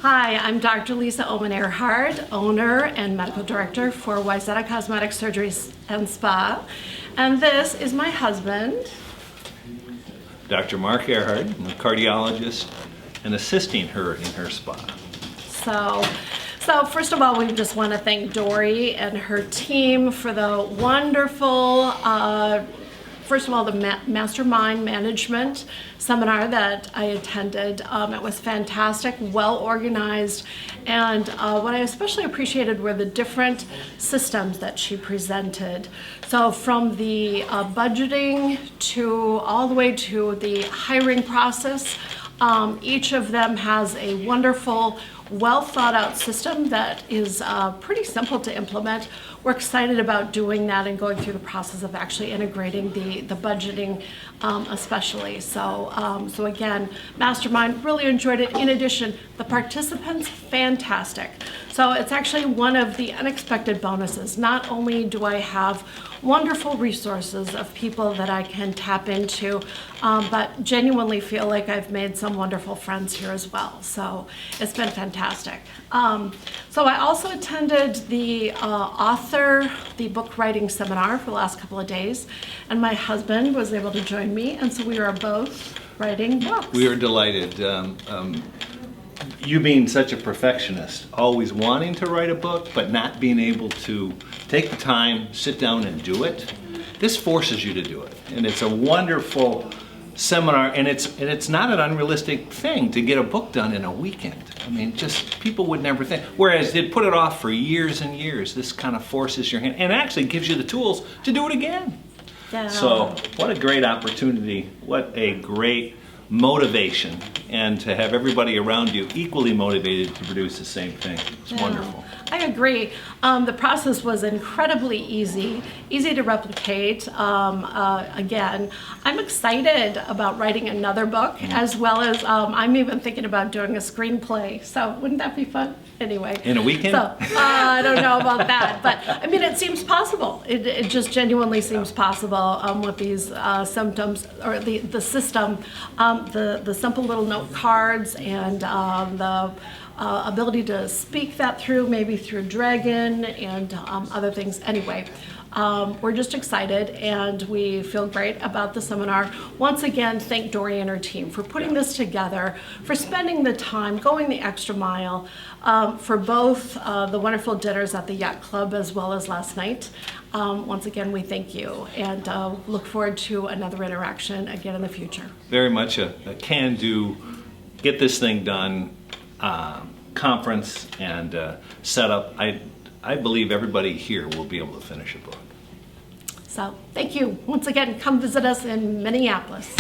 Hi, I'm Dr. Lisa Erhard, owner and medical director for Wyzetta Cosmetic Surgeries and Spa. And this is my husband. Dr. Mark Erhard, I'm a cardiologist and assisting her in her spa. So first of all, we just want to thank Dory and her team for the wonderful, first of all, the Mastermind management seminar that I attended. It was fantastic, well organized, and what I especially appreciated were the different systems that she presented. So from the budgeting to all the way to the hiring process, each of them has a wonderful, well thought out system that is pretty simple to implement. We're excited about doing that and going through the process of actually integrating the budgeting especially. So again, Mastermind, really enjoyed it. In addition, the participants, fantastic. So it's actually one of the unexpected bonuses. Not only do I have wonderful resources of people that I can tap into, but genuinely feel like I've made some wonderful friends here as well. So it's been fantastic. So I also attended the book writing seminar for the last couple of days, and my husband was able to join me, and so we are both writing books. We are delighted. You being such a perfectionist, always wanting to write a book, but not being able to take the time, sit down and do it, this forces you to do it. And it's a wonderful seminar, and it's not an unrealistic thing to get a book done in a weekend. I mean, just people would never think. Whereas they'd put it off for years and years. This kind of forces your hand and actually gives you the tools to do it again. Yeah. So what a great opportunity, what a great motivation, and to have everybody around you equally motivated to produce the same thing. It's wonderful. I agree. The process was incredibly easy to replicate. Again, I'm excited about writing another book, as well as I'm even thinking about doing a screenplay. So wouldn't that be fun? Anyway. In a weekend? So I don't know about that, but I mean, it seems possible. It just genuinely seems possible with these symptoms, or the system, the simple little note cards, and the ability to speak that through, maybe through Dragon and other things. Anyway, we're just excited, and we feel great about the seminar. Once again, thank Dory and her team for putting this together, for spending the time, going the extra mile, for both the wonderful dinners at the Yacht Club as well as last night. Once again, we thank you, and look forward to another interaction again in the future. Very much a can-do, get this thing done conference and setup. I believe everybody here will be able to finish a book. So thank you. Once again, come visit us in Minneapolis.